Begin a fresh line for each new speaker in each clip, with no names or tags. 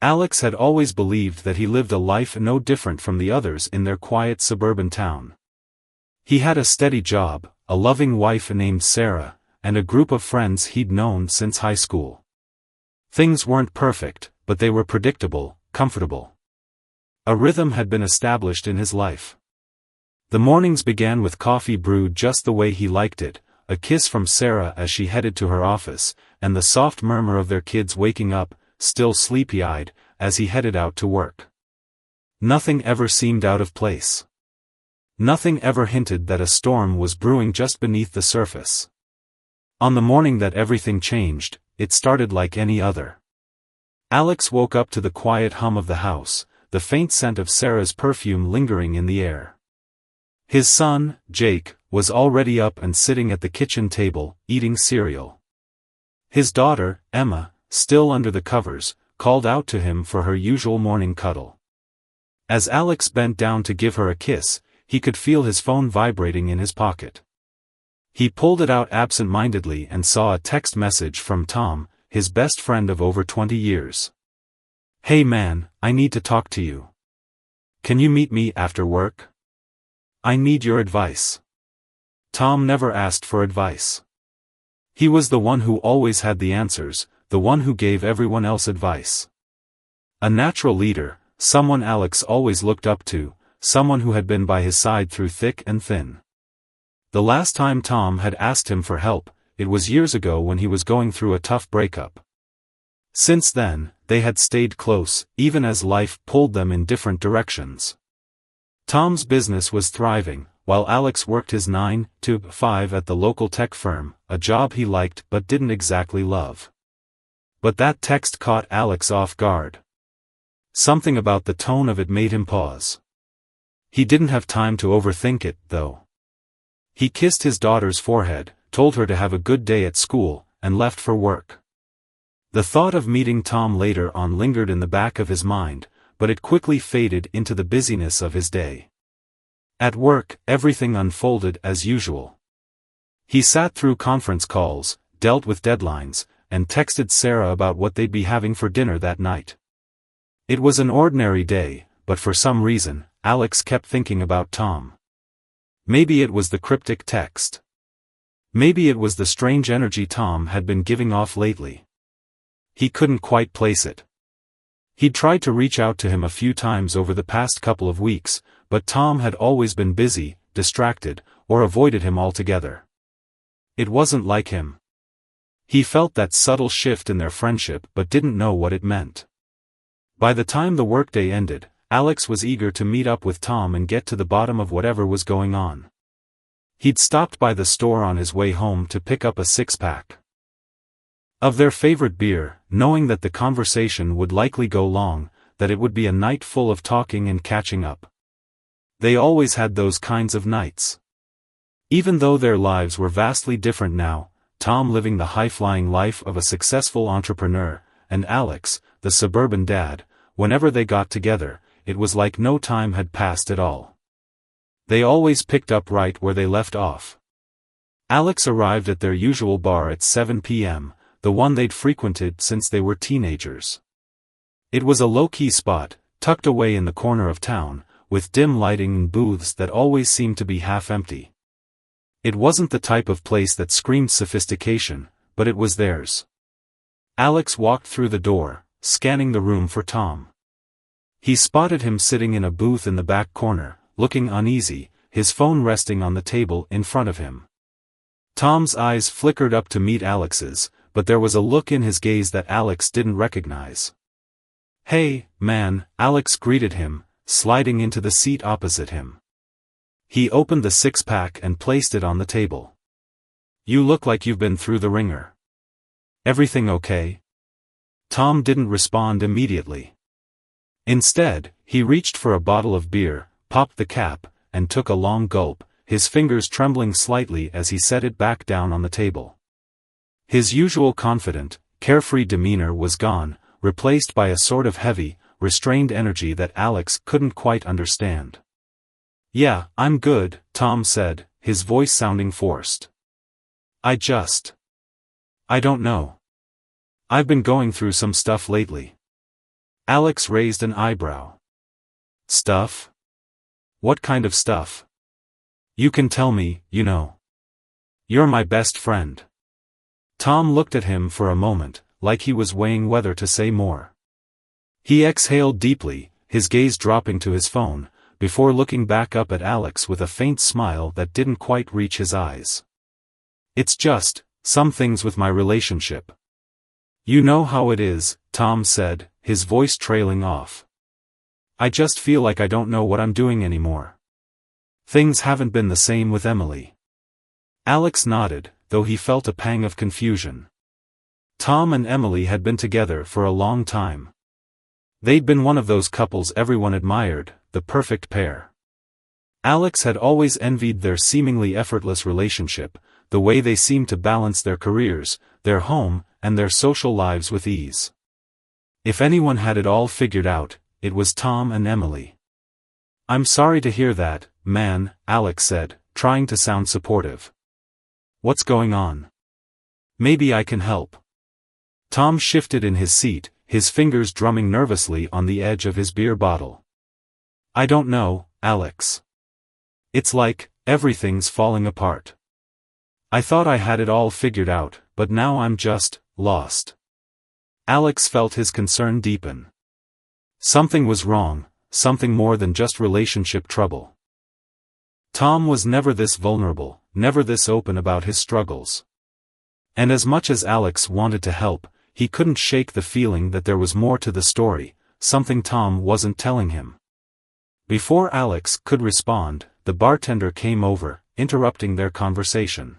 Alex had always believed that he lived a life no different from the others in their quiet suburban town. He had a steady job, a loving wife named Sarah, and a group of friends he'd known since high school. Things weren't perfect, but they were predictable, comfortable. A rhythm had been established in his life. The mornings began with coffee brewed just the way he liked it, a kiss from Sarah as she headed to her office, and the soft murmur of their kids waking up, still sleepy-eyed, as he headed out to work. Nothing ever seemed out of place. Nothing ever hinted that a storm was brewing just beneath the surface. On the morning that everything changed, it started like any other. Alex woke up to the quiet hum of the house, the faint scent of Sarah's perfume lingering in the air. His son, Jake, was already up and sitting at the kitchen table, eating cereal. His daughter, Emma, still under the covers, called out to him for her usual morning cuddle. As Alex bent down to give her a kiss, he could feel his phone vibrating in his pocket. He pulled it out absent-mindedly and saw a text message from Tom, his best friend of over 20 years. "Hey man, I need to talk to you. Can you meet me after work? I need your advice." Tom never asked for advice. He was the one who always had the answers, the one who gave everyone else advice. A natural leader, someone Alex always looked up to, someone who had been by his side through thick and thin. The last time Tom had asked him for help, it was years ago when he was going through a tough breakup. Since then, they had stayed close, even as life pulled them in different directions. Tom's business was thriving, while Alex worked his 9 to 5 at the local tech firm, a job he liked but didn't exactly love. But that text caught Alex off guard. Something about the tone of it made him pause. He didn't have time to overthink it, though. He kissed his daughter's forehead, told her to have a good day at school, and left for work. The thought of meeting Tom later on lingered in the back of his mind, but it quickly faded into the busyness of his day. At work, everything unfolded as usual. He sat through conference calls, dealt with deadlines, and texted Sarah about what they'd be having for dinner that night. It was an ordinary day, but for some reason, Alex kept thinking about Tom. Maybe it was the cryptic text. Maybe it was the strange energy Tom had been giving off lately. He couldn't quite place it. He'd tried to reach out to him a few times over the past couple of weeks, but Tom had always been busy, distracted, or avoided him altogether. It wasn't like him. He felt that subtle shift in their friendship but didn't know what it meant. By the time the workday ended, Alex was eager to meet up with Tom and get to the bottom of whatever was going on. He'd stopped by the store on his way home to pick up a six-pack of their favorite beer, knowing that the conversation would likely go long, that it would be a night full of talking and catching up. They always had those kinds of nights. Even though their lives were vastly different now, Tom living the high-flying life of a successful entrepreneur, and Alex, the suburban dad, whenever they got together, it was like no time had passed at all. They always picked up right where they left off. Alex arrived at their usual bar at 7 p.m., the one they'd frequented since they were teenagers. It was a low-key spot, tucked away in the corner of town, with dim lighting and booths that always seemed to be half-empty. It wasn't the type of place that screamed sophistication, but it was theirs. Alex walked through the door, scanning the room for Tom. He spotted him sitting in a booth in the back corner, looking uneasy, his phone resting on the table in front of him. Tom's eyes flickered up to meet Alex's, but there was a look in his gaze that Alex didn't recognize. "Hey, man," Alex greeted him, sliding into the seat opposite him. He opened the six-pack and placed it on the table. "You look like you've been through the ringer. Everything okay?" Tom didn't respond immediately. Instead, he reached for a bottle of beer, popped the cap, and took a long gulp, his fingers trembling slightly as he set it back down on the table. His usual confident, carefree demeanor was gone, replaced by a sort of heavy, restrained energy that Alex couldn't quite understand. "Yeah, I'm good," Tom said, his voice sounding forced. I don't know. I've been going through some stuff lately." Alex raised an eyebrow. Stuff? What kind of stuff? You can tell me, you know. You're my best friend. Tom looked at him for a moment, like he was weighing whether to say more. He exhaled deeply, his gaze dropping to his phone, before looking back up at Alex with a faint smile that didn't quite reach his eyes. It's just, some things with my relationship. You know how it is, Tom said, his voice trailing off. I just feel like I don't know what I'm doing anymore. Things haven't been the same with Emily. Alex nodded, though he felt a pang of confusion. Tom and Emily had been together for a long time. They'd been one of those couples everyone admired, the perfect pair. Alex had always envied their seemingly effortless relationship, the way they seemed to balance their careers, their home, and their social lives with ease. If anyone had it all figured out, it was Tom and Emily. I'm sorry to hear that, man, Alex said, trying to sound supportive. What's going on? Maybe I can help. Tom shifted in his seat, his fingers drumming nervously on the edge of his beer bottle. I don't know, Alex. It's like, everything's falling apart. I thought I had it all figured out, but now I'm just, lost. Alex felt his concern deepen. Something was wrong, something more than just relationship trouble. Tom was never this vulnerable, never this open about his struggles. And as much as Alex wanted to help, he couldn't shake the feeling that there was more to the story, something Tom wasn't telling him. Before Alex could respond, the bartender came over, interrupting their conversation.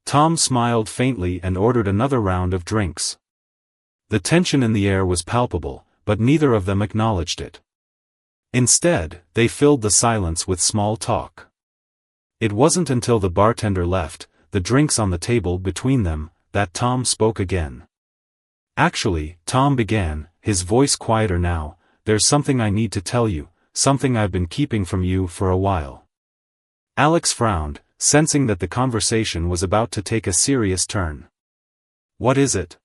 Tom smiled faintly and ordered another round of drinks. The tension in the air was palpable, but neither of them acknowledged it. Instead, they filled the silence with small talk. It wasn't until the bartender left, the drinks on the table between them, that Tom spoke again. Actually, Tom began, his voice quieter now, there's something I need to tell you, something I've been keeping from you for a while. Alex frowned, sensing that the conversation was about to take a serious turn. What is it?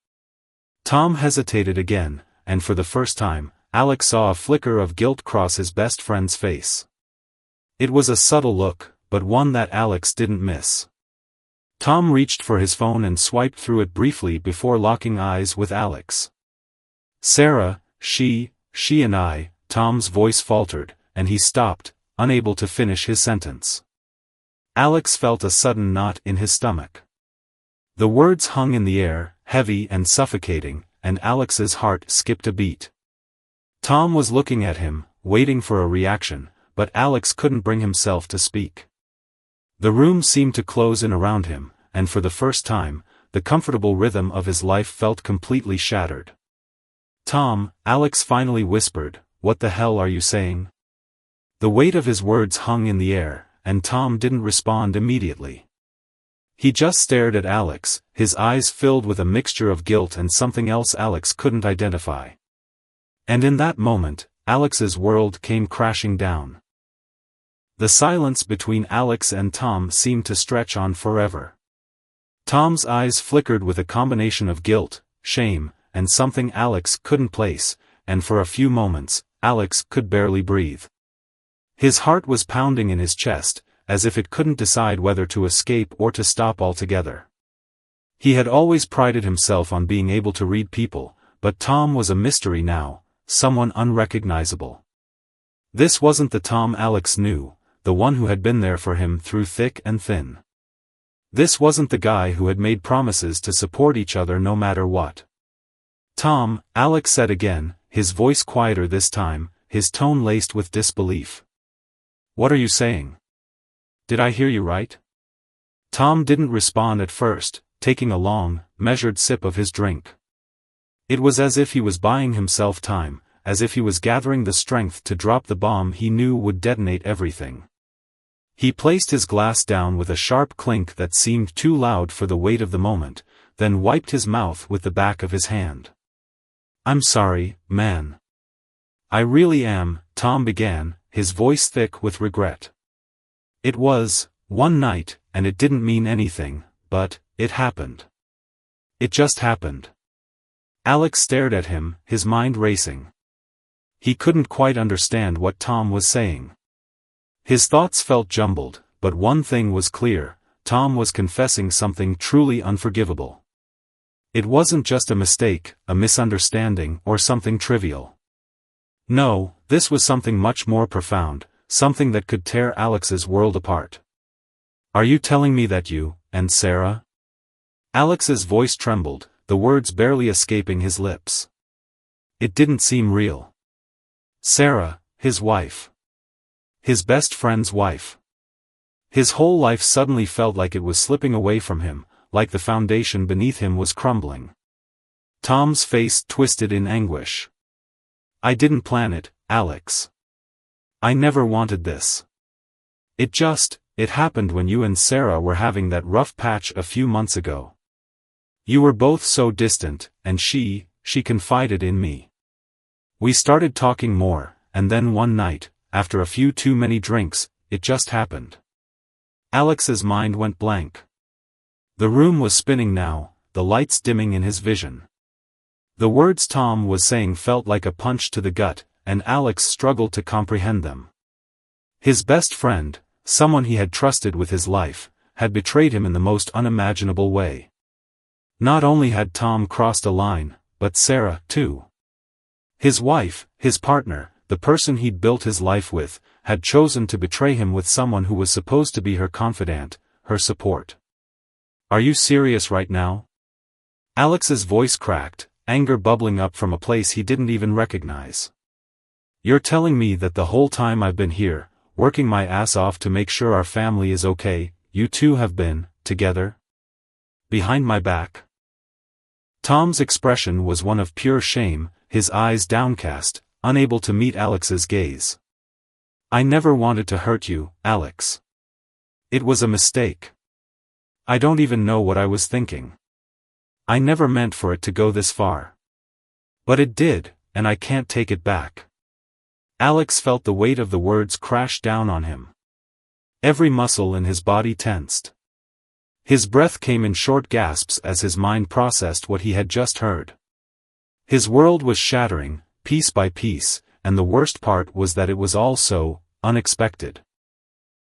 Tom hesitated again, and for the first time, Alex saw a flicker of guilt cross his best friend's face. It was a subtle look, but one that Alex didn't miss. Tom reached for his phone and swiped through it briefly before locking eyes with Alex. Sarah, she and I, Tom's voice faltered, and he stopped, unable to finish his sentence. Alex felt a sudden knot in his stomach. The words hung in the air, heavy and suffocating, and Alex's heart skipped a beat. Tom was looking at him, waiting for a reaction, but Alex couldn't bring himself to speak. The room seemed to close in around him, and for the first time, the comfortable rhythm of his life felt completely shattered. Tom, Alex finally whispered, what the hell are you saying? The weight of his words hung in the air, and Tom didn't respond immediately. He just stared at Alex, his eyes filled with a mixture of guilt and something else Alex couldn't identify. And in that moment, Alex's world came crashing down. The silence between Alex and Tom seemed to stretch on forever. Tom's eyes flickered with a combination of guilt, shame, and something Alex couldn't place, and for a few moments, Alex could barely breathe. His heart was pounding in his chest, as if it couldn't decide whether to escape or to stop altogether. He had always prided himself on being able to read people, but Tom was a mystery now, someone unrecognizable. This wasn't the Tom Alex knew, the one who had been there for him through thick and thin. This wasn't the guy who had made promises to support each other no matter what. Tom, Alex said again, his voice quieter this time, his tone laced with disbelief. What are you saying? Did I hear you right? Tom didn't respond at first, taking a long, measured sip of his drink. It was as if he was buying himself time, as if he was gathering the strength to drop the bomb he knew would detonate everything. He placed his glass down with a sharp clink that seemed too loud for the weight of the moment, then wiped his mouth with the back of his hand. I'm sorry, man. I really am, Tom began, his voice thick with regret. It was one night, and it didn't mean anything, but it happened. It just happened. Alex stared at him, his mind racing. He couldn't quite understand what Tom was saying. His thoughts felt jumbled, but one thing was clear: Tom was confessing something truly unforgivable. It wasn't just a mistake, a misunderstanding, or something trivial. No, this was something much more profound, something that could tear Alex's world apart. "Are you telling me that you, and Sarah?" Alex's voice trembled, the words barely escaping his lips. It didn't seem real. Sarah, his wife. His best friend's wife. His whole life suddenly felt like it was slipping away from him, like the foundation beneath him was crumbling. Tom's face twisted in anguish. "I didn't plan it, Alex. I never wanted this. It happened when you and Sarah were having that rough patch a few months ago. You were both so distant, and she confided in me. We started talking more, and then one night, after a few too many drinks, it just happened." Alex's mind went blank. The room was spinning now, the lights dimming in his vision. The words Tom was saying felt like a punch to the gut, and Alex struggled to comprehend them. His best friend, someone he had trusted with his life, had betrayed him in the most unimaginable way. Not only had Tom crossed a line, but Sarah, too. His wife, his partner, the person he'd built his life with, had chosen to betray him with someone who was supposed to be her confidant, her support. "Are you serious right now?" Alex's voice cracked, anger bubbling up from a place he didn't even recognize. "You're telling me that the whole time I've been here, working my ass off to make sure our family is okay, you two have been, together? Behind my back?" Tom's expression was one of pure shame, his eyes downcast, unable to meet Alex's gaze. "I never wanted to hurt you, Alex. It was a mistake. I don't even know what I was thinking. I never meant for it to go this far. But it did, and I can't take it back." Alex felt the weight of the words crash down on him. Every muscle in his body tensed. His breath came in short gasps as his mind processed what he had just heard. His world was shattering, piece by piece, and the worst part was that it was all so unexpected.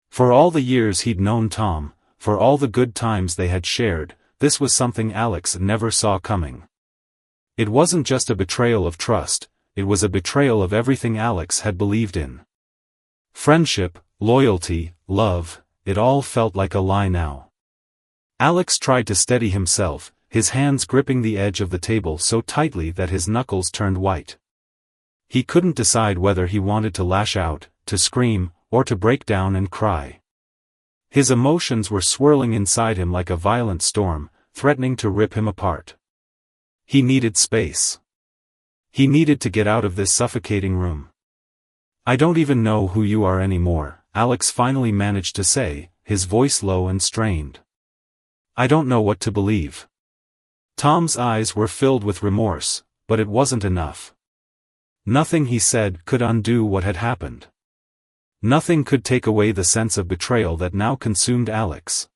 For all the years he'd known Tom, for all the good times they had shared, this was something Alex never saw coming. It wasn't just a betrayal of trust, it was a betrayal of everything Alex had believed in. Friendship, loyalty, love, it all felt like a lie now. Alex tried to steady himself, his hands gripping the edge of the table so tightly that his knuckles turned white. He couldn't decide whether he wanted to lash out, to scream, or to break down and cry. His emotions were swirling inside him like a violent storm, threatening to rip him apart. He needed space. He needed to get out of this suffocating room. "I don't even know who you are anymore," Alex finally managed to say, his voice low and strained. "I don't know what to believe." Tom's eyes were filled with remorse, but it wasn't enough. Nothing he said could undo what had happened. Nothing could take away the sense of betrayal that now consumed Alex.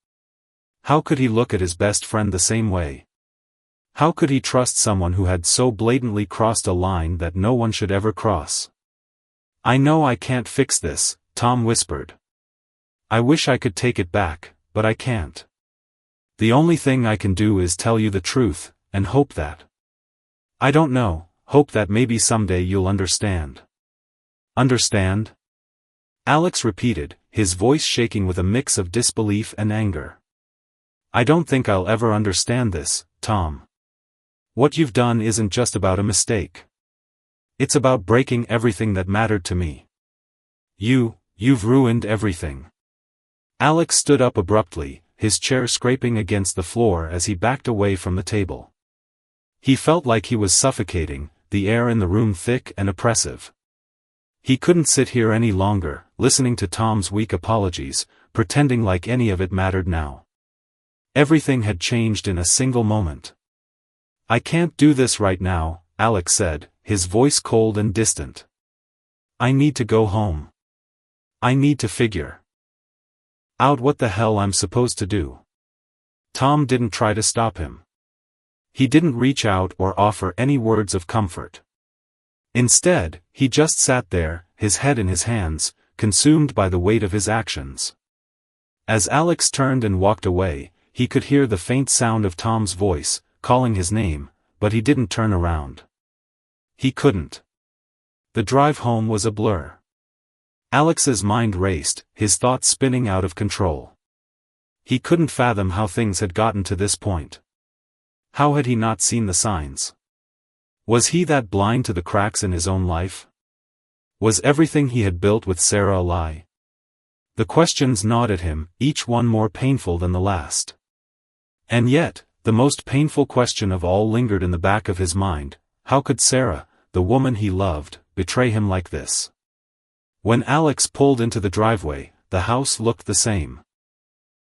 How could he look at his best friend the same way? How could he trust someone who had so blatantly crossed a line that no one should ever cross? "I know I can't fix this," Tom whispered. "I wish I could take it back, but I can't. The only thing I can do is tell you the truth, and hope that. I don't know, hope that maybe someday you'll understand." "Understand?" Alex repeated, his voice shaking with a mix of disbelief and anger. "I don't think I'll ever understand this, Tom. What you've done isn't just about a mistake. It's about breaking everything that mattered to me. You've ruined everything." Alex stood up abruptly, his chair scraping against the floor as he backed away from the table. He felt like he was suffocating, the air in the room thick and oppressive. He couldn't sit here any longer, listening to Tom's weak apologies, pretending like any of it mattered now. Everything had changed in a single moment. "I can't do this right now," Alex said, his voice cold and distant. "I need to go home. I need to figure out what the hell I'm supposed to do." Tom didn't try to stop him. He didn't reach out or offer any words of comfort. Instead, he just sat there, his head in his hands, consumed by the weight of his actions. As Alex turned and walked away, he could hear the faint sound of Tom's voice, calling his name, but he didn't turn around. He couldn't. The drive home was a blur. Alex's mind raced, his thoughts spinning out of control. He couldn't fathom how things had gotten to this point. How had he not seen the signs? Was he that blind to the cracks in his own life? Was everything he had built with Sarah a lie? The questions gnawed at him, each one more painful than the last. And yet, the most painful question of all lingered in the back of his mind: how could Sarah, the woman he loved, betray him like this? When Alex pulled into the driveway, the house looked the same.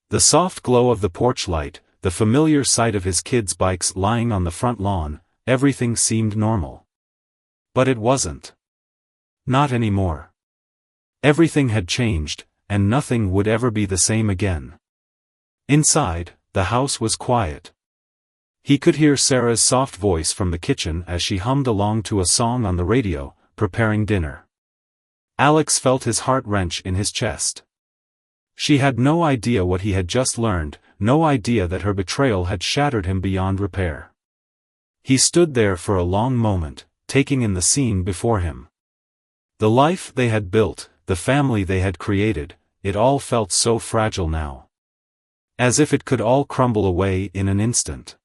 The soft glow of the porch light, the familiar sight of his kids' bikes lying on the front lawn, everything seemed normal. But it wasn't. Not anymore. Everything had changed, and nothing would ever be the same again. Inside, the house was quiet. He could hear Sarah's soft voice from the kitchen as she hummed along to a song on the radio, preparing dinner. Alex felt his heart wrench in his chest. She had no idea what he had just learned, no idea that her betrayal had shattered him beyond repair. He stood there for a long moment, taking in the scene before him. The life they had built, the family they had created, it all felt so fragile now. As if it could all crumble away in an instant.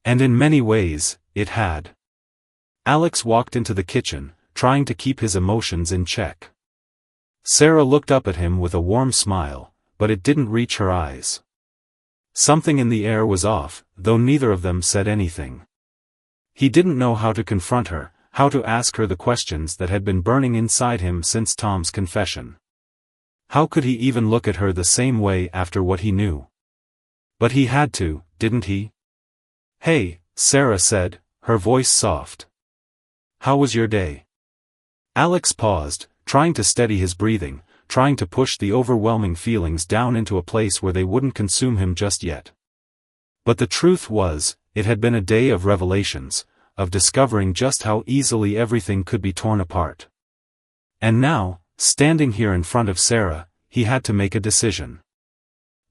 And in many ways, it had. Alex walked into the kitchen, trying to keep his emotions in check. Sarah looked up at him with a warm smile, but it didn't reach her eyes. Something in the air was off, though neither of them said anything. He didn't know how to confront her, how to ask her the questions that had been burning inside him since Tom's confession. How could he even look at her the same way after what he knew? But he had to, didn't he? "Hey," Sarah said, her voice soft. "How was your day?" Alex paused, trying to steady his breathing, trying to push the overwhelming feelings down into a place where they wouldn't consume him just yet. But the truth was, it had been a day of revelations, of discovering just how easily everything could be torn apart. And now, standing here in front of Sarah, he had to make a decision.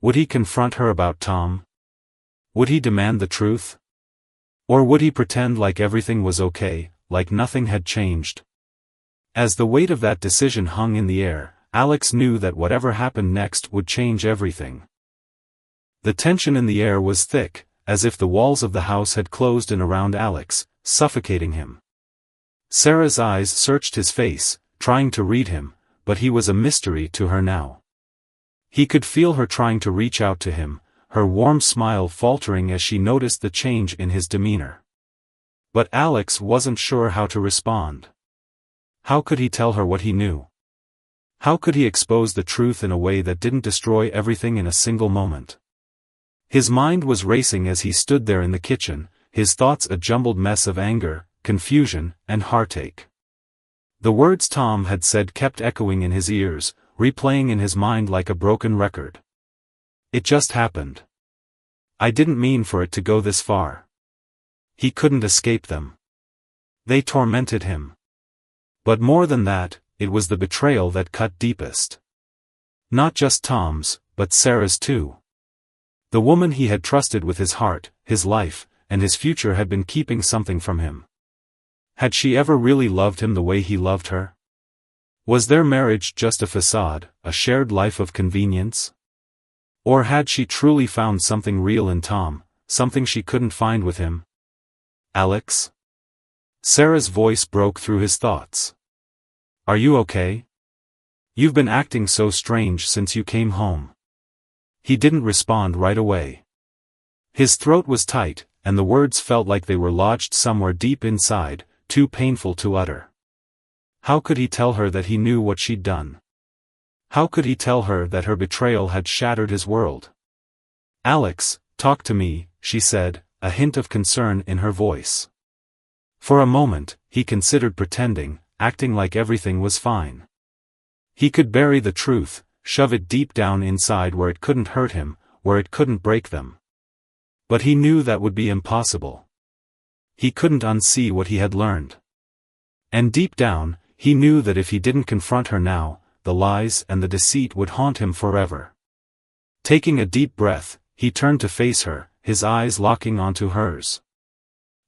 Would he confront her about Tom? Would he demand the truth? Or would he pretend like everything was okay, like nothing had changed? As the weight of that decision hung in the air, Alex knew that whatever happened next would change everything. The tension in the air was thick, as if the walls of the house had closed in around Alex, suffocating him. Sarah's eyes searched his face, trying to read him, but he was a mystery to her now. He could feel her trying to reach out to him, her warm smile faltering as she noticed the change in his demeanor. But Alex wasn't sure how to respond. How could he tell her what he knew? How could he expose the truth in a way that didn't destroy everything in a single moment? His mind was racing as he stood there in the kitchen, his thoughts a jumbled mess of anger, confusion, and heartache. The words Tom had said kept echoing in his ears, replaying in his mind like a broken record. "It just happened. I didn't mean for it to go this far." He couldn't escape them. They tormented him. But more than that, it was the betrayal that cut deepest. Not just Tom's, but Sarah's too. The woman he had trusted with his heart, his life, and his future had been keeping something from him. Had she ever really loved him the way he loved her? Was their marriage just a facade, a shared life of convenience? Or had she truly found something real in Tom, something she couldn't find with him? "Alex?" Sarah's voice broke through his thoughts. "Are you okay? You've been acting so strange since you came home." He didn't respond right away. His throat was tight, and the words felt like they were lodged somewhere deep inside, too painful to utter. How could he tell her that he knew what she'd done? How could he tell her that her betrayal had shattered his world? "Alex, talk to me," she said, a hint of concern in her voice. For a moment, he considered pretending, acting like everything was fine. He could bury the truth, shove it deep down inside where it couldn't hurt him, where it couldn't break them. But he knew that would be impossible. He couldn't unsee what he had learned. And deep down, he knew that if he didn't confront her now, the lies and the deceit would haunt him forever. Taking a deep breath, he turned to face her, his eyes locking onto hers.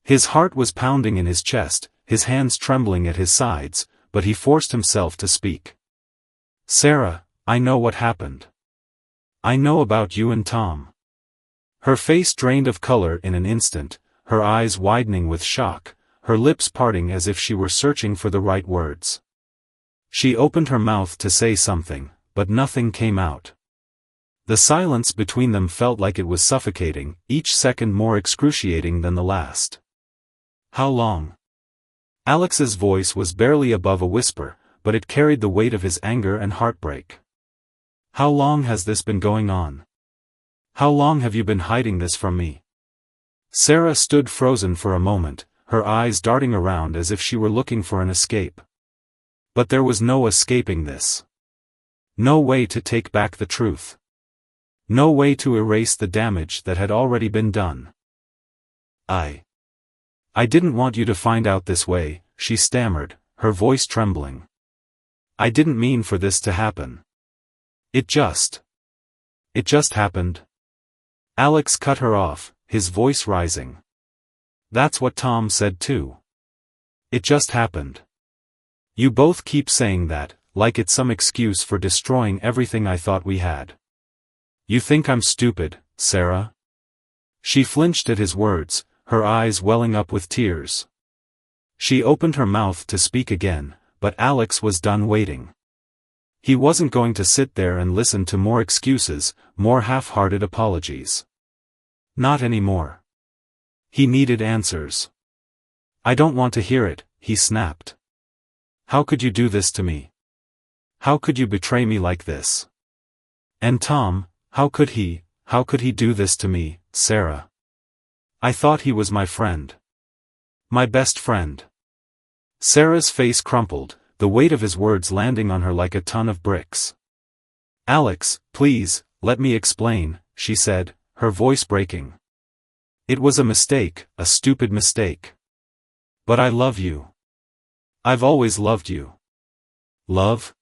His heart was pounding in his chest, his hands trembling at his sides, but he forced himself to speak. "Sarah, I know what happened. I know about you and Tom." Her face drained of color in an instant, her eyes widening with shock, her lips parting as if she were searching for the right words. She opened her mouth to say something, but nothing came out. The silence between them felt like it was suffocating, each second more excruciating than the last. "How long?" Alex's voice was barely above a whisper, but it carried the weight of his anger and heartbreak. "How long has this been going on? How long have you been hiding this from me?" Sarah stood frozen for a moment, her eyes darting around as if she were looking for an escape. But there was no escaping this. No way to take back the truth. No way to erase the damage that had already been done. I didn't want you to find out this way," she stammered, her voice trembling. "I didn't mean for this to happen. It just happened." Alex cut her off, his voice rising. "That's what Tom said too. It just happened. You both keep saying that, like it's some excuse for destroying everything I thought we had. You think I'm stupid, Sarah?" She flinched at his words, her eyes welling up with tears. She opened her mouth to speak again, but Alex was done waiting. He wasn't going to sit there and listen to more excuses, more half-hearted apologies. Not anymore. He needed answers. "I don't want to hear it," he snapped. "How could you do this to me? How could you betray me like this? And Tom, how could he do this to me, Sarah? I thought he was my friend. My best friend." Sarah's face crumpled, the weight of his words landing on her like a ton of bricks. "Alex, please, let me explain," she said, her voice breaking. "It was a mistake, a stupid mistake. But I love you. I've always loved you." "Love?"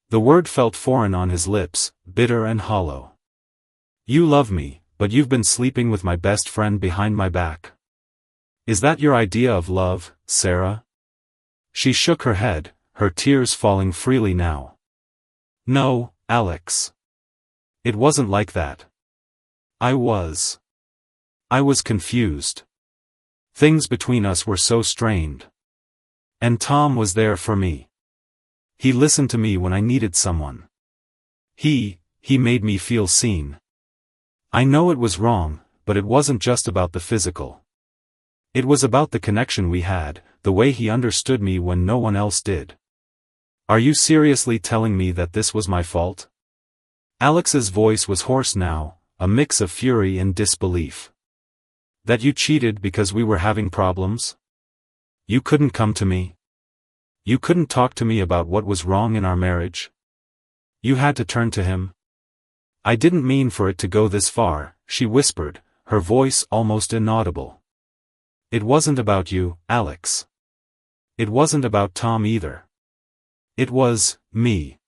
The word felt foreign on his lips, bitter and hollow. "You love me, but you've been sleeping with my best friend behind my back. Is that your idea of love, Sarah?" She shook her head, her tears falling freely now. "No, Alex. It wasn't like that. I was confused. Things between us were so strained. And Tom was there for me. He listened to me when I needed someone. He made me feel seen. I know it was wrong, but it wasn't just about the physical. It was about the connection we had, the way he understood me when no one else did. Are you seriously telling me that this was my fault?" Alex's voice was hoarse now, a mix of fury and disbelief. "That you cheated because we were having problems? You couldn't come to me? You couldn't talk to me about what was wrong in our marriage? You had to turn to him?" "I didn't mean for it to go this far," she whispered, her voice almost inaudible. "It wasn't about you, Alex. It wasn't about Tom either. It was me.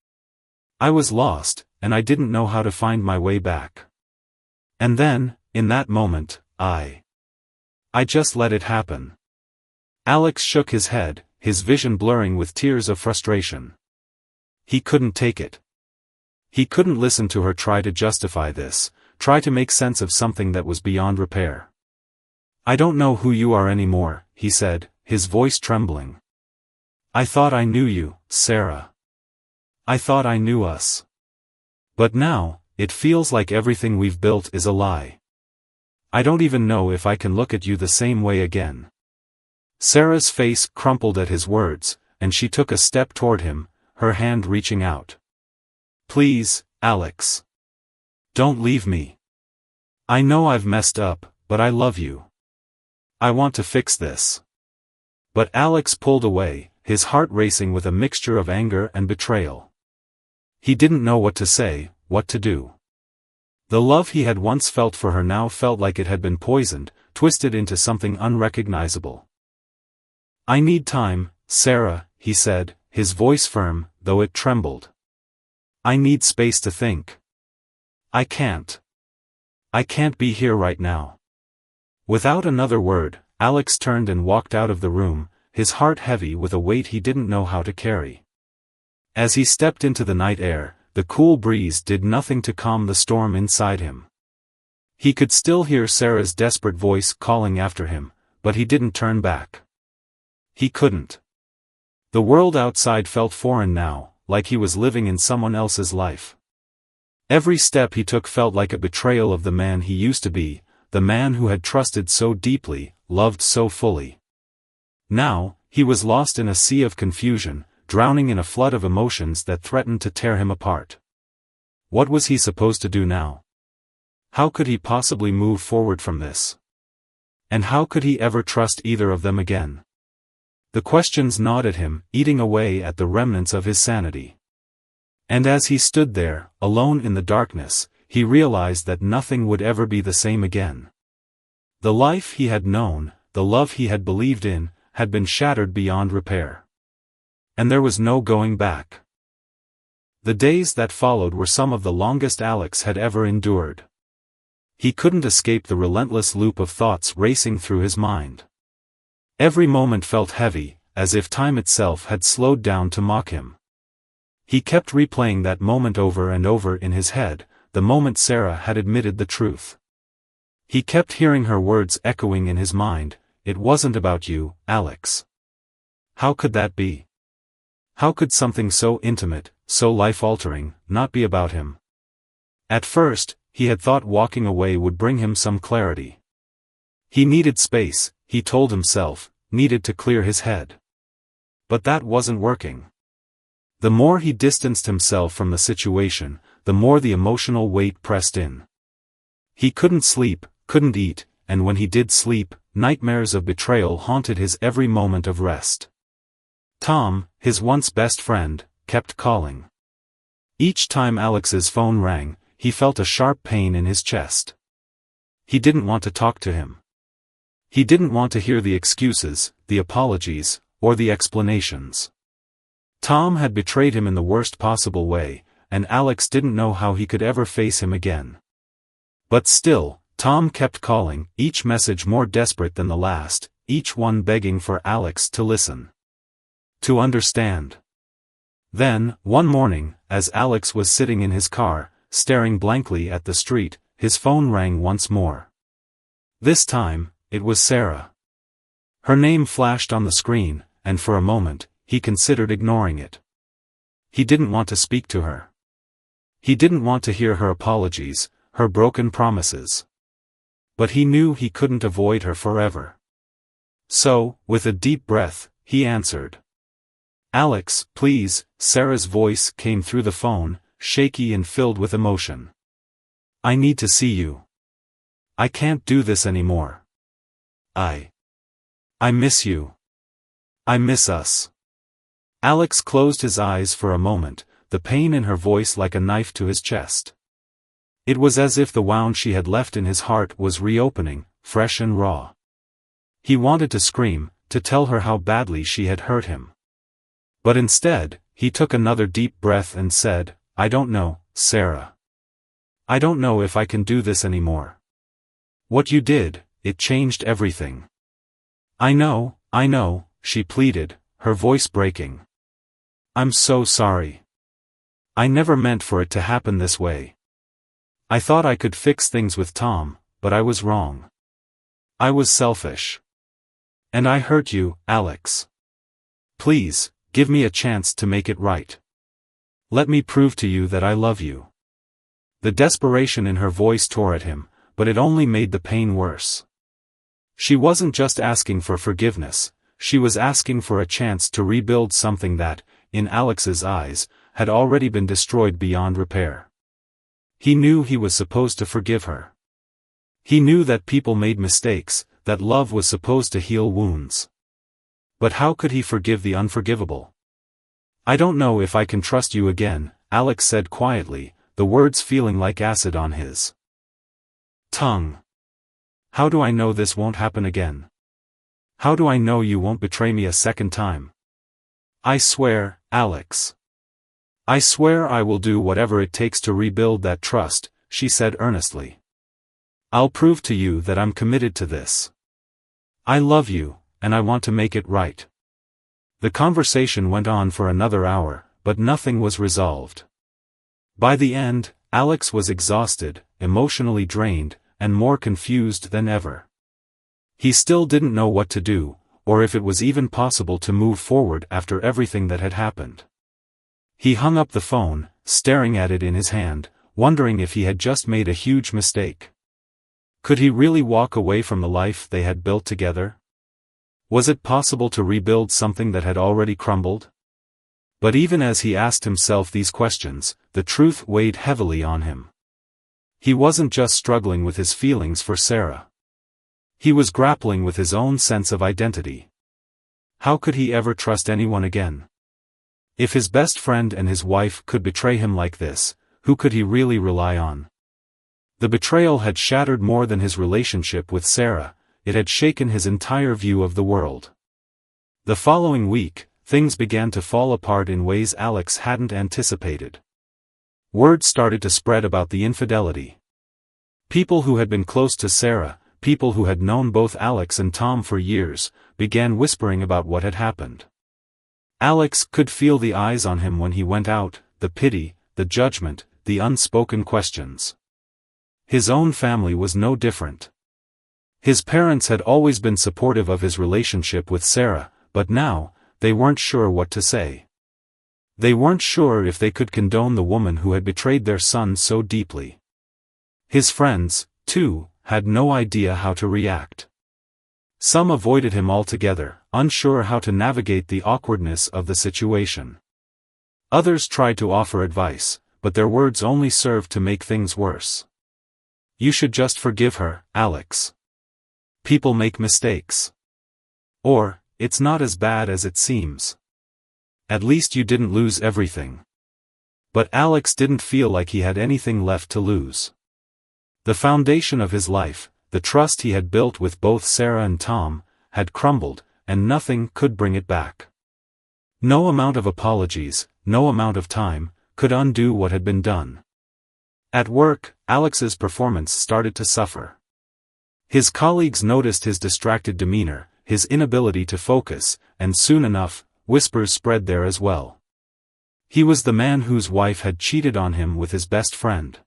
I was lost, and I didn't know how to find my way back. And then, in that moment, I just let it happen." Alex shook his head, his vision blurring with tears of frustration. He couldn't take it. He couldn't listen to her try to justify this, try to make sense of something that was beyond repair. "I don't know who you are anymore," he said, his voice trembling. "I thought I knew you, Sarah. I thought I knew us. But now, it feels like everything we've built is a lie. I don't even know if I can look at you the same way again." Sarah's face crumpled at his words, and she took a step toward him, her hand reaching out. "Please, Alex. Don't leave me. I know I've messed up, but I love you. I want to fix this." But Alex pulled away, his heart racing with a mixture of anger and betrayal. He didn't know what to say, what to do. The love he had once felt for her now felt like it had been poisoned, twisted into something unrecognizable. "I need time," Sarah, he said, his voice firm, though it trembled. I need space to think. I can't. I can't be here right now. Without another word, Alex turned and walked out of the room, his heart heavy with a weight he didn't know how to carry. As he stepped into the night air, the cool breeze did nothing to calm the storm inside him. He could still hear Sarah's desperate voice calling after him, but he didn't turn back. He couldn't. The world outside felt foreign now, like he was living in someone else's life. Every step he took felt like a betrayal of the man he used to be, the man who had trusted so deeply, loved so fully. Now, he was lost in a sea of confusion, drowning in a flood of emotions that threatened to tear him apart. What was he supposed to do now? How could he possibly move forward from this? And how could he ever trust either of them again? The questions gnawed at him, eating away at the remnants of his sanity. And as he stood there, alone in the darkness, he realized that nothing would ever be the same again. The life he had known, the love he had believed in, had been shattered beyond repair. And there was no going back. The days that followed were some of the longest Alex had ever endured. He couldn't escape the relentless loop of thoughts racing through his mind. Every moment felt heavy, as if time itself had slowed down to mock him. He kept replaying that moment over and over in his head, the moment Sarah had admitted the truth. He kept hearing her words echoing in his mind, "It wasn't about you, Alex." How could that be? How could something so intimate, so life-altering, not be about him? At first, he had thought walking away would bring him some clarity. He needed space, he told himself, needed to clear his head. But that wasn't working. The more he distanced himself from the situation, the more the emotional weight pressed in. He couldn't sleep, couldn't eat, and when he did sleep, nightmares of betrayal haunted his every moment of rest. Tom, his once best friend, kept calling. Each time Alex's phone rang, he felt a sharp pain in his chest. He didn't want to talk to him. He didn't want to hear the excuses, the apologies, or the explanations. Tom had betrayed him in the worst possible way, and Alex didn't know how he could ever face him again. But still, Tom kept calling, each message more desperate than the last, each one begging for Alex to listen. To understand. Then, one morning, as Alex was sitting in his car, staring blankly at the street, his phone rang once more. This time, it was Sarah. Her name flashed on the screen, and for a moment, he considered ignoring it. He didn't want to speak to her. He didn't want to hear her apologies, her broken promises. But he knew he couldn't avoid her forever. So, with a deep breath, he answered. "Alex, please," Sarah's voice came through the phone, shaky and filled with emotion. "I need to see you. I can't do this anymore. I miss you. I miss us." Alex closed his eyes for a moment, the pain in her voice like a knife to his chest. It was as if the wound she had left in his heart was reopening, fresh and raw. He wanted to scream, to tell her how badly she had hurt him. But instead, he took another deep breath and said, "I don't know, Sarah. I don't know if I can do this anymore. What you did, it changed everything." I know," she pleaded, her voice breaking. "I'm so sorry. I never meant for it to happen this way. I thought I could fix things with Tom, but I was wrong. I was selfish. And I hurt you, Alex. Please, give me a chance to make it right. Let me prove to you that I love you." The desperation in her voice tore at him, but it only made the pain worse. She wasn't just asking for forgiveness, she was asking for a chance to rebuild something that, in Alex's eyes, had already been destroyed beyond repair. He knew he was supposed to forgive her. He knew that people made mistakes, that love was supposed to heal wounds. But how could he forgive the unforgivable? "I don't know if I can trust you again," Alex said quietly, the words feeling like acid on his tongue. "How do I know this won't happen again? How do I know you won't betray me a second time?" I swear, Alex. I swear I will do whatever it takes to rebuild that trust, she said earnestly. I'll prove to you that I'm committed to this. I love you, and I want to make it right. The conversation went on for another hour, but nothing was resolved. By the end, Alex was exhausted, emotionally drained, and more confused than ever. He still didn't know what to do, or if it was even possible to move forward after everything that had happened. He hung up the phone, staring at it in his hand, wondering if he had just made a huge mistake. Could he really walk away from the life they had built together? Was it possible to rebuild something that had already crumbled? But even as he asked himself these questions, the truth weighed heavily on him. He wasn't just struggling with his feelings for Sarah. He was grappling with his own sense of identity. How could he ever trust anyone again? If his best friend and his wife could betray him like this, who could he really rely on? The betrayal had shattered more than his relationship with Sarah, it had shaken his entire view of the world. The following week, things began to fall apart in ways Alex hadn't anticipated. Word started to spread about the infidelity. People who had been close to Sarah, people who had known both Alex and Tom for years, began whispering about what had happened. Alex could feel the eyes on him when he went out, the pity, the judgment, the unspoken questions. His own family was no different. His parents had always been supportive of his relationship with Sarah, but now, they weren't sure what to say. They weren't sure if they could condone the woman who had betrayed their son so deeply. His friends, too, had no idea how to react. Some avoided him altogether, unsure how to navigate the awkwardness of the situation. Others tried to offer advice, but their words only served to make things worse. You should just forgive her, Alex. People make mistakes. Or, it's not as bad as it seems. At least you didn't lose everything. But Alex didn't feel like he had anything left to lose. The foundation of his life, the trust he had built with both Sarah and Tom, had crumbled, and nothing could bring it back. No amount of apologies, no amount of time, could undo what had been done. At work, Alex's performance started to suffer. His colleagues noticed his distracted demeanor, his inability to focus, and soon enough, whispers spread there as well. He was the man whose wife had cheated on him with his best friend.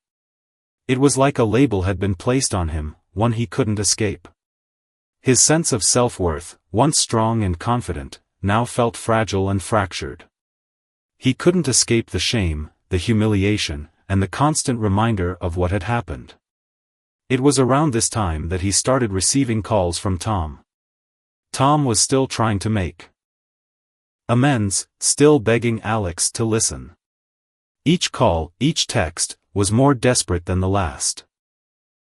It was like a label had been placed on him, one he couldn't escape. His sense of self-worth, once strong and confident, now felt fragile and fractured. He couldn't escape the shame, the humiliation, and the constant reminder of what had happened. It was around this time that he started receiving calls from Tom. Tom was still trying to make amends, still begging Alex to listen. Each call, each text, was more desperate than the last.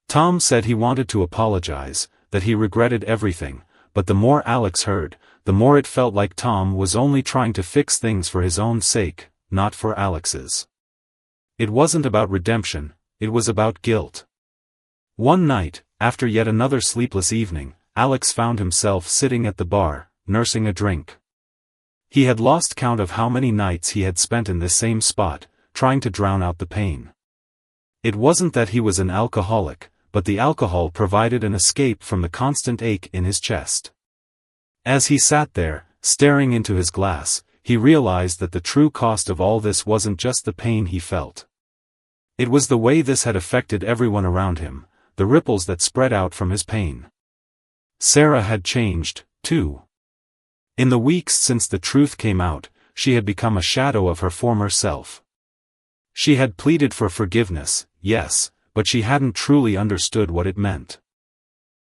Tom said he wanted to apologize, that he regretted everything, but the more Alex heard, the more it felt like Tom was only trying to fix things for his own sake, not for Alex's. It wasn't about redemption, it was about guilt. One night, after yet another sleepless evening, Alex found himself sitting at the bar, nursing a drink. He had lost count of how many nights he had spent in this same spot, trying to drown out the pain. It wasn't that he was an alcoholic, but the alcohol provided an escape from the constant ache in his chest. As he sat there, staring into his glass, he realized that the true cost of all this wasn't just the pain he felt. It was the way this had affected everyone around him, the ripples that spread out from his pain. Sarah had changed, too. In the weeks since the truth came out, she had become a shadow of her former self. She had pleaded for forgiveness, yes, but she hadn't truly understood what it meant.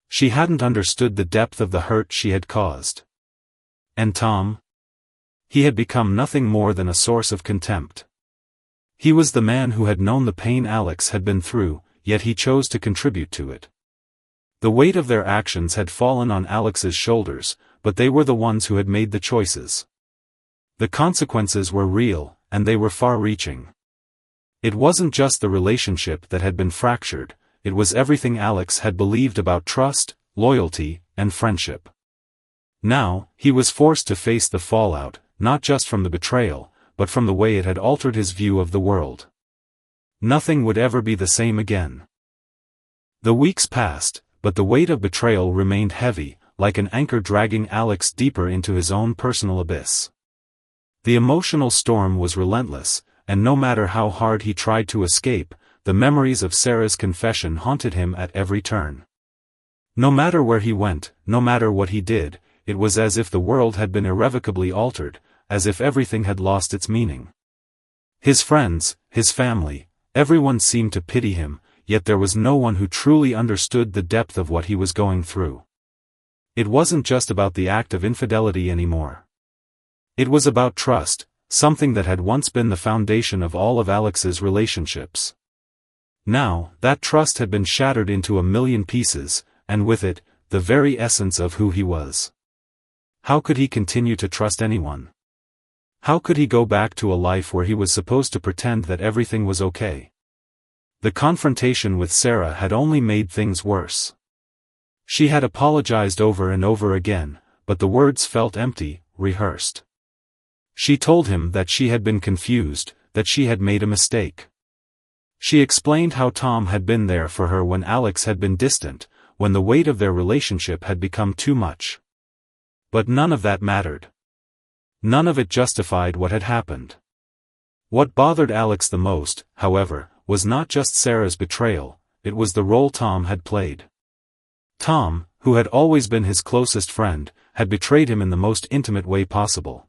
She hadn't understood the depth of the hurt she had caused. And Tom? He had become nothing more than a source of contempt. He was the man who had known the pain Alex had been through, yet he chose to contribute to it. The weight of their actions had fallen on Alex's shoulders, but they were the ones who had made the choices. The consequences were real, and they were far-reaching. It wasn't just the relationship that had been fractured, it was everything Alex had believed about trust, loyalty, and friendship. Now, he was forced to face the fallout, not just from the betrayal, but from the way it had altered his view of the world. Nothing would ever be the same again. The weeks passed, but the weight of betrayal remained heavy, like an anchor dragging Alex deeper into his own personal abyss. The emotional storm was relentless, and no matter how hard he tried to escape, the memories of Sarah's confession haunted him at every turn. No matter where he went, no matter what he did, it was as if the world had been irrevocably altered, as if everything had lost its meaning. His friends, his family, everyone seemed to pity him, yet there was no one who truly understood the depth of what he was going through. It wasn't just about the act of infidelity anymore. It was about trust, something that had once been the foundation of all of Alex's relationships. Now, that trust had been shattered into a million pieces, and with it, the very essence of who he was. How could he continue to trust anyone? How could he go back to a life where he was supposed to pretend that everything was okay? The confrontation with Sarah had only made things worse. She had apologized over and over again, but the words felt empty, rehearsed. She told him that she had been confused, that she had made a mistake. She explained how Tom had been there for her when Alex had been distant, when the weight of their relationship had become too much. But none of that mattered. None of it justified what had happened. What bothered Alex the most, however, was not just Sarah's betrayal, it was the role Tom had played. Tom, who had always been his closest friend, had betrayed him in the most intimate way possible.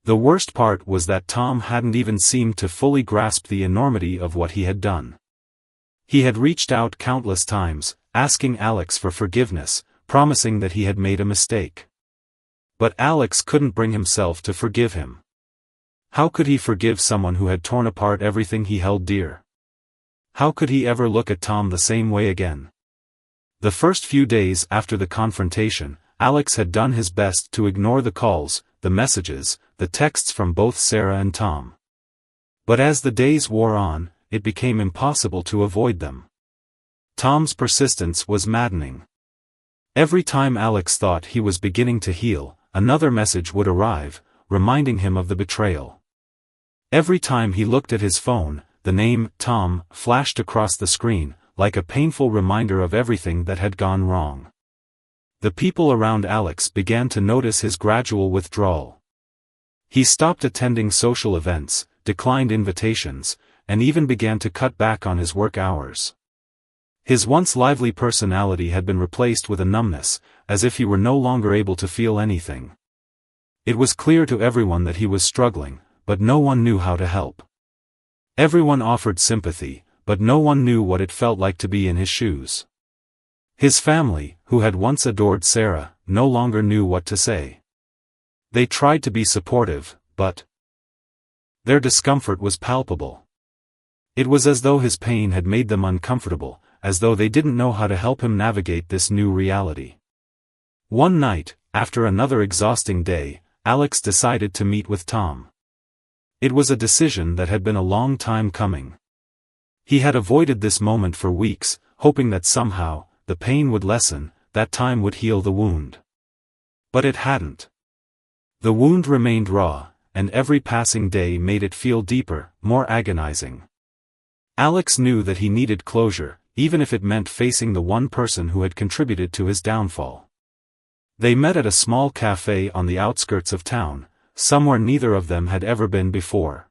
The worst part was that Tom hadn't even seemed to fully grasp the enormity of what he had done. He had reached out countless times, asking Alex for forgiveness, promising that he had made a mistake. But Alex couldn't bring himself to forgive him. How could he forgive someone who had torn apart everything he held dear? How could he ever look at Tom the same way again? The first few days after the confrontation, Alex had done his best to ignore the calls, the messages, the texts from both Sarah and Tom. But as the days wore on, it became impossible to avoid them. Tom's persistence was maddening. Every time Alex thought he was beginning to heal, another message would arrive, reminding him of the betrayal. Every time he looked at his phone, the name, Tom, flashed across the screen, like a painful reminder of everything that had gone wrong. The people around Alex began to notice his gradual withdrawal. He stopped attending social events, declined invitations, and even began to cut back on his work hours. His once lively personality had been replaced with a numbness, as if he were no longer able to feel anything. It was clear to everyone that he was struggling, but no one knew how to help. Everyone offered sympathy, but no one knew what it felt like to be in his shoes. His family, who had once adored Sarah, no longer knew what to say. They tried to be supportive, but their discomfort was palpable. It was as though his pain had made them uncomfortable, as though they didn't know how to help him navigate this new reality. One night, after another exhausting day, Alex decided to meet with Tom. It was a decision that had been a long time coming. He had avoided this moment for weeks, hoping that somehow, the pain would lessen, that time would heal the wound. But it hadn't. The wound remained raw, and every passing day made it feel deeper, more agonizing. Alex knew that he needed closure, even if it meant facing the one person who had contributed to his downfall. They met at a small cafe on the outskirts of town, somewhere neither of them had ever been before.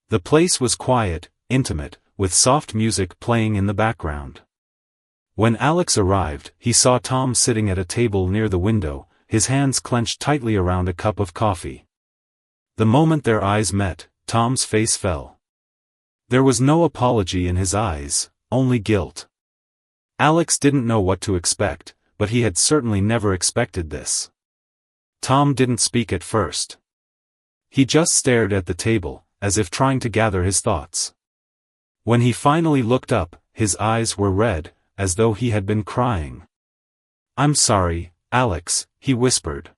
The place was quiet, intimate, with soft music playing in the background. When Alex arrived, he saw Tom sitting at a table near the window, his hands clenched tightly around a cup of coffee. The moment their eyes met, Tom's face fell. There was no apology in his eyes, only guilt. Alex didn't know what to expect, but he had certainly never expected this. Tom didn't speak at first. He just stared at the table, as if trying to gather his thoughts. When he finally looked up, his eyes were red, as though he had been crying. "I'm sorry, Alex," he whispered.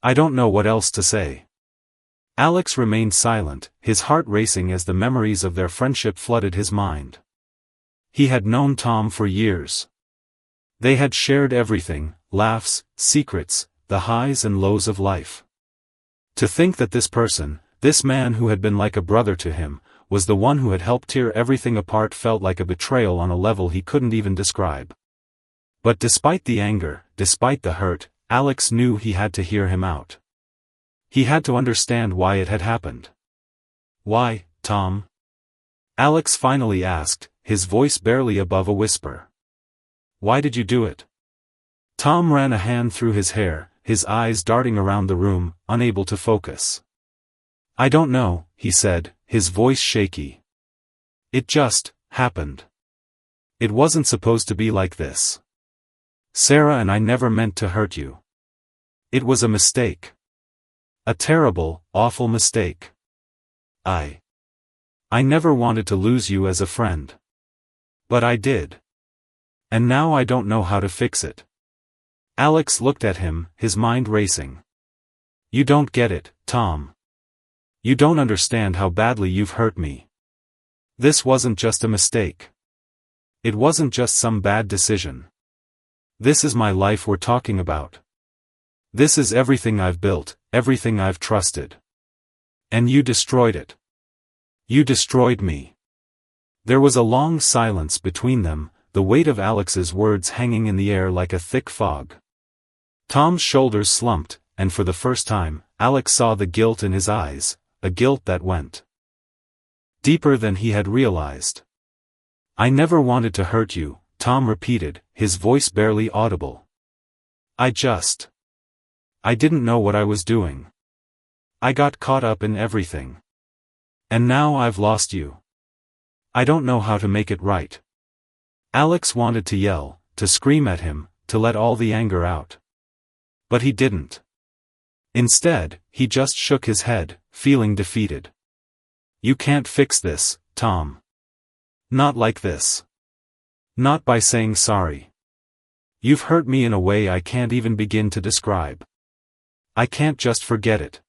"I don't know what else to say." Alex remained silent, his heart racing as the memories of their friendship flooded his mind. He had known Tom for years. They had shared everything, laughs, secrets, the highs and lows of life. To think that this person, this man who had been like a brother to him, was the one who had helped tear everything apart felt like a betrayal on a level he couldn't even describe. But despite the anger, despite the hurt, Alex knew he had to hear him out. He had to understand why it had happened. "Why, Tom?" Alex finally asked, his voice barely above a whisper. "Why did you do it?" Tom ran a hand through his hair, his eyes darting around the room, unable to focus. "I don't know," he said, his voice shaky. "It just happened. It wasn't supposed to be like this. Sarah and I never meant to hurt you. It was a mistake. A terrible, awful mistake. I never wanted to lose you as a friend. But I did. And now I don't know how to fix it." Alex looked at him, his mind racing. "You don't get it, Tom. You don't understand how badly you've hurt me. This wasn't just a mistake. It wasn't just some bad decision. This is my life we're talking about. This is everything I've built, everything I've trusted. And you destroyed it. You destroyed me." There was a long silence between them, the weight of Alex's words hanging in the air like a thick fog. Tom's shoulders slumped, and for the first time, Alex saw the guilt in his eyes, a guilt that went deeper than he had realized. "I never wanted to hurt you," Tom repeated, his voice barely audible. I didn't know what I was doing. I got caught up in everything. And now I've lost you. I don't know how to make it right." Alex wanted to yell, to scream at him, to let all the anger out. But he didn't. Instead, he just shook his head, feeling defeated. "You can't fix this, Tom. Not like this. Not by saying sorry. You've hurt me in a way I can't even begin to describe. I can't just forget it."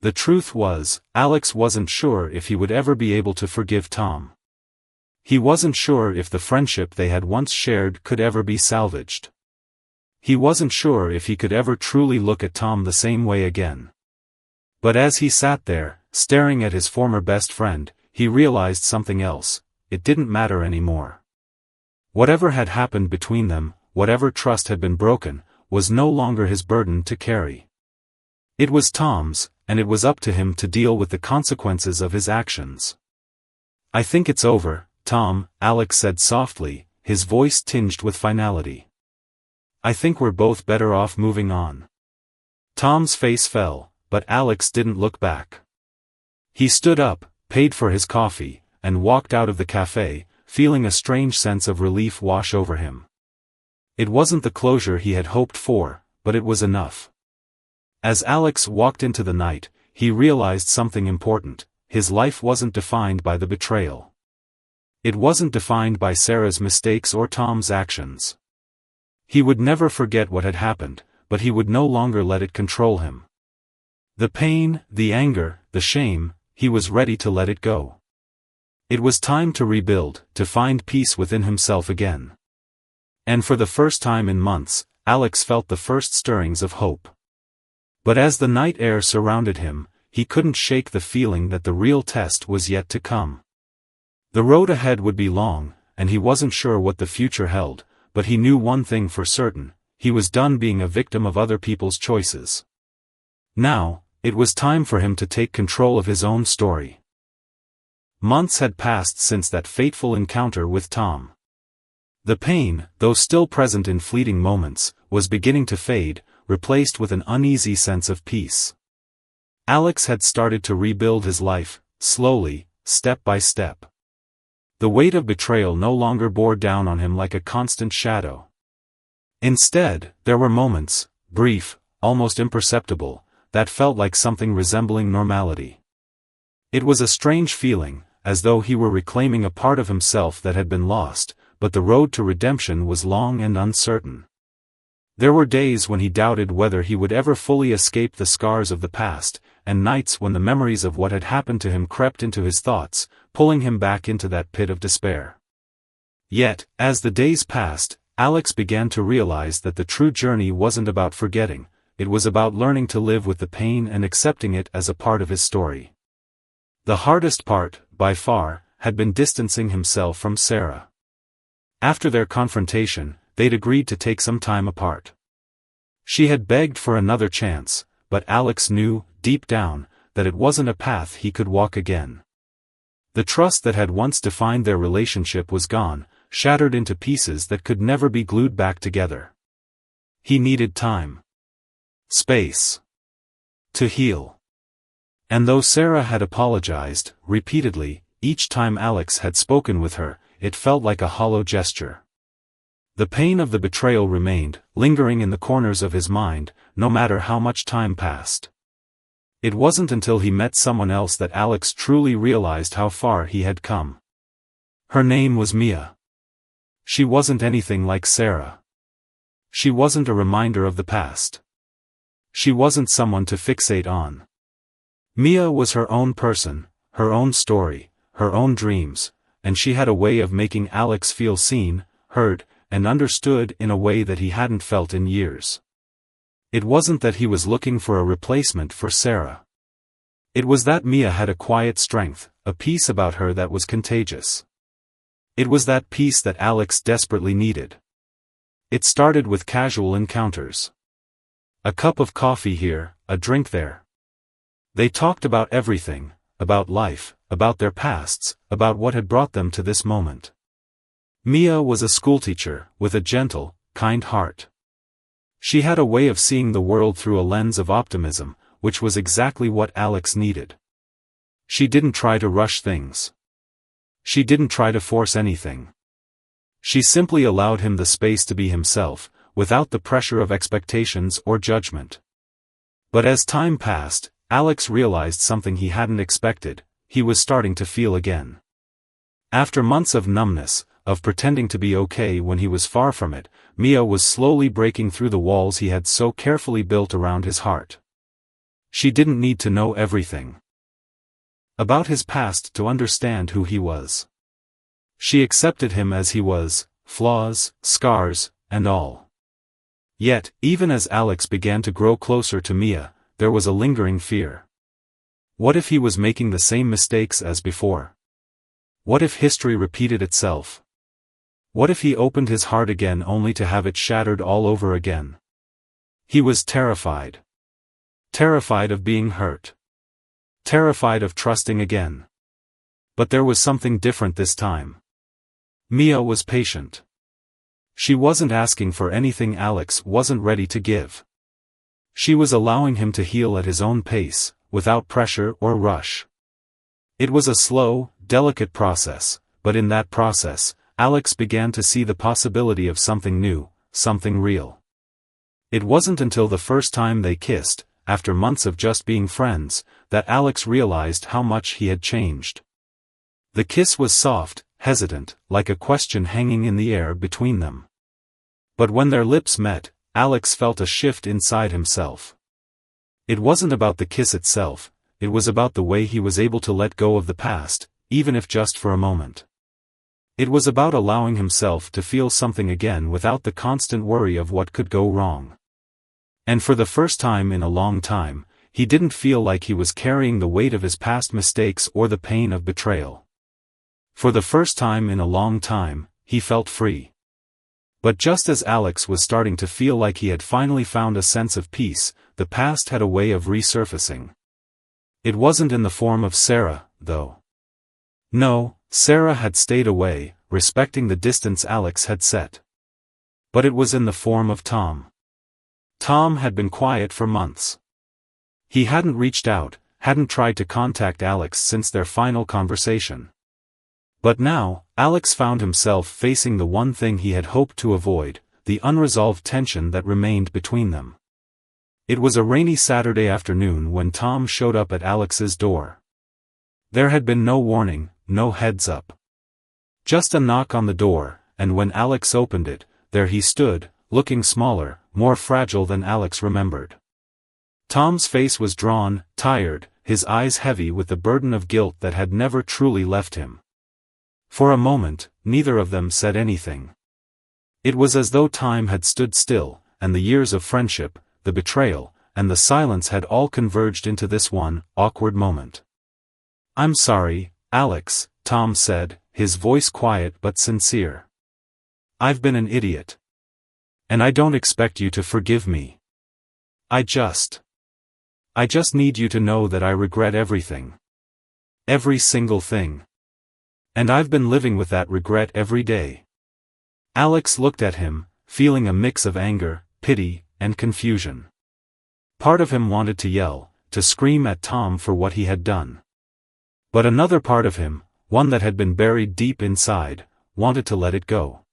The truth was, Alex wasn't sure if he would ever be able to forgive Tom. He wasn't sure if the friendship they had once shared could ever be salvaged. He wasn't sure if he could ever truly look at Tom the same way again. But as he sat there, staring at his former best friend, he realized something else: it didn't matter anymore. Whatever had happened between them, whatever trust had been broken, was no longer his burden to carry. It was Tom's, and it was up to him to deal with the consequences of his actions. "I think it's over, Tom," Alex said softly, his voice tinged with finality. "I think we're both better off moving on." Tom's face fell, but Alex didn't look back. He stood up, paid for his coffee, and walked out of the cafe, feeling a strange sense of relief wash over him. It wasn't the closure he had hoped for, but it was enough. As Alex walked into the night, he realized something important: his life wasn't defined by the betrayal. It wasn't defined by Sarah's mistakes or Tom's actions. He would never forget what had happened, but he would no longer let it control him. The pain, the anger, the shame, he was ready to let it go. It was time to rebuild, to find peace within himself again. And for the first time in months, Alex felt the first stirrings of hope. But as the night air surrounded him, he couldn't shake the feeling that the real test was yet to come. The road ahead would be long, and he wasn't sure what the future held, but he knew one thing for certain: he was done being a victim of other people's choices. Now, it was time for him to take control of his own story. Months had passed since that fateful encounter with Tom. The pain, though still present in fleeting moments, was beginning to fade, replaced with an uneasy sense of peace. Alex had started to rebuild his life, slowly, step by step. The weight of betrayal no longer bore down on him like a constant shadow. Instead, there were moments, brief, almost imperceptible, that felt like something resembling normality. It was a strange feeling, as though he were reclaiming a part of himself that had been lost, but the road to redemption was long and uncertain. There were days when he doubted whether he would ever fully escape the scars of the past, and nights when the memories of what had happened to him crept into his thoughts, pulling him back into that pit of despair. Yet, as the days passed, Alex began to realize that the true journey wasn't about forgetting, it was about learning to live with the pain and accepting it as a part of his story. The hardest part, by far, had been distancing himself from Sarah. After their confrontation, they'd agreed to take some time apart. She had begged for another chance, but Alex knew, deep down, that it wasn't a path he could walk again. The trust that had once defined their relationship was gone, shattered into pieces that could never be glued back together. He needed time. Space. To heal. And though Sarah had apologized, repeatedly, each time Alex had spoken with her, it felt like a hollow gesture. The pain of the betrayal remained, lingering in the corners of his mind, no matter how much time passed. It wasn't until he met someone else that Alex truly realized how far he had come. Her name was Mia. She wasn't anything like Sarah. She wasn't a reminder of the past. She wasn't someone to fixate on. Mia was her own person, her own story, her own dreams, and she had a way of making Alex feel seen, heard, and understood in a way that he hadn't felt in years. It wasn't that he was looking for a replacement for Sarah. It was that Mia had a quiet strength, a peace about her that was contagious. It was that peace that Alex desperately needed. It started with casual encounters. A cup of coffee here, a drink there. They talked about everything, about life, about their pasts, about what had brought them to this moment. Mia was a schoolteacher, with a gentle, kind heart. She had a way of seeing the world through a lens of optimism, which was exactly what Alex needed. She didn't try to rush things. She didn't try to force anything. She simply allowed him the space to be himself, without the pressure of expectations or judgment. But as time passed, Alex realized something he hadn't expected: he was starting to feel again. After months of numbness, of pretending to be okay when he was far from it, Mia was slowly breaking through the walls he had so carefully built around his heart. She didn't need to know everything about his past to understand who he was. She accepted him as he was, flaws, scars, and all. Yet, even as Alex began to grow closer to Mia, there was a lingering fear. What if he was making the same mistakes as before? What if history repeated itself? What if he opened his heart again only to have it shattered all over again? He was terrified. Terrified of being hurt. Terrified of trusting again. But there was something different this time. Mia was patient. She wasn't asking for anything Alex wasn't ready to give. She was allowing him to heal at his own pace, without pressure or rush. It was a slow, delicate process, but in that process, Alex began to see the possibility of something new, something real. It wasn't until the first time they kissed, after months of just being friends, that Alex realized how much he had changed. The kiss was soft, hesitant, like a question hanging in the air between them. But when their lips met, Alex felt a shift inside himself. It wasn't about the kiss itself, it was about the way he was able to let go of the past, even if just for a moment. It was about allowing himself to feel something again without the constant worry of what could go wrong. And for the first time in a long time, he didn't feel like he was carrying the weight of his past mistakes or the pain of betrayal. For the first time in a long time, he felt free. But just as Alex was starting to feel like he had finally found a sense of peace, the past had a way of resurfacing. It wasn't in the form of Sarah, though. No, Sarah had stayed away, respecting the distance Alex had set. But it was in the form of Tom. Tom had been quiet for months. He hadn't reached out, hadn't tried to contact Alex since their final conversation. But now, Alex found himself facing the one thing he had hoped to avoid, the unresolved tension that remained between them. It was a rainy Saturday afternoon when Tom showed up at Alex's door. There had been no warning, no heads up. Just a knock on the door, and when Alex opened it, there he stood, looking smaller, more fragile than Alex remembered. Tom's face was drawn, tired, his eyes heavy with the burden of guilt that had never truly left him. For a moment, neither of them said anything. It was as though time had stood still, and the years of friendship, the betrayal, and the silence had all converged into this one awkward moment. "I'm sorry, Alex," Tom said, his voice quiet but sincere. "I've been an idiot. And I don't expect you to forgive me. I just need you to know that I regret everything. Every single thing. And I've been living with that regret every day." Alex looked at him, feeling a mix of anger, pity, and confusion. Part of him wanted to yell, to scream at Tom for what he had done. But another part of him, one that had been buried deep inside, wanted to let it go.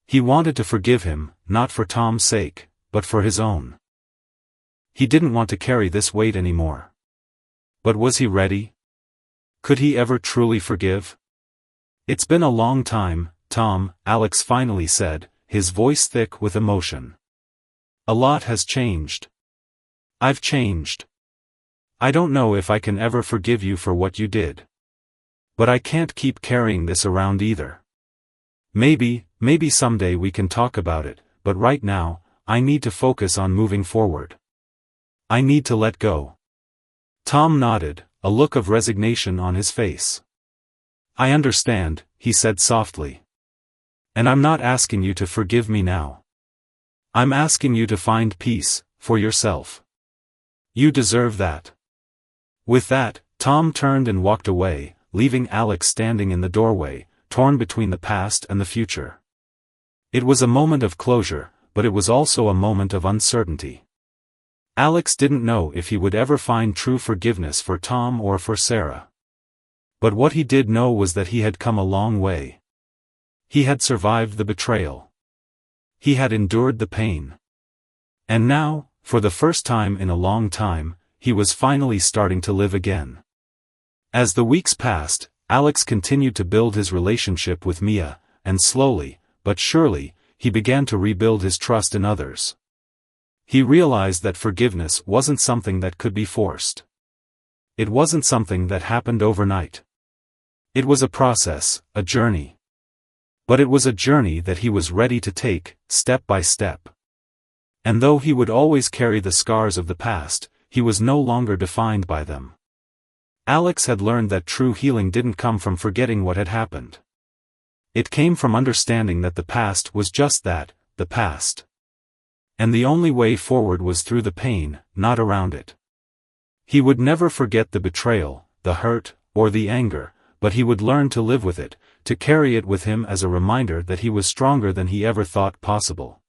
He wanted to forgive him, not for Tom's sake, but for his own. He didn't want to carry this weight anymore. But was he ready? Could he ever truly forgive? "It's been a long time, Tom," Alex finally said, his voice thick with emotion. "A lot has changed. I've changed. I don't know if I can ever forgive you for what you did. But I can't keep carrying this around either. Maybe someday we can talk about it, but right now, I need to focus on moving forward. I need to let go." Tom nodded, a look of resignation on his face. "I understand," he said softly. "And I'm not asking you to forgive me now. I'm asking you to find peace, for yourself. You deserve that." With that, Tom turned and walked away, leaving Alex standing in the doorway, torn between the past and the future. It was a moment of closure, but it was also a moment of uncertainty. Alex didn't know if he would ever find true forgiveness for Tom or for Sarah. But what he did know was that he had come a long way. He had survived the betrayal. He had endured the pain. And now, for the first time in a long time, he was finally starting to live again. As the weeks passed, Alex continued to build his relationship with Mia, and slowly, but surely, he began to rebuild his trust in others. He realized that forgiveness wasn't something that could be forced. It wasn't something that happened overnight. It was a process, a journey. But it was a journey that he was ready to take, step by step. And though he would always carry the scars of the past, he was no longer defined by them. Alex had learned that true healing didn't come from forgetting what had happened. It came from understanding that the past was just that, the past. And the only way forward was through the pain, not around it. He would never forget the betrayal, the hurt, or the anger, but he would learn to live with it, to carry it with him as a reminder that he was stronger than he ever thought possible.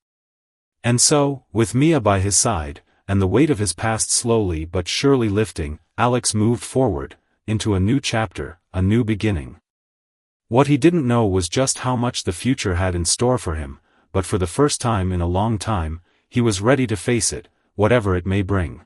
And so, with Mia by his side, and the weight of his past slowly but surely lifting, Alex moved forward, into a new chapter, a new beginning. What he didn't know was just how much the future had in store for him, but for the first time in a long time, he was ready to face it, whatever it may bring.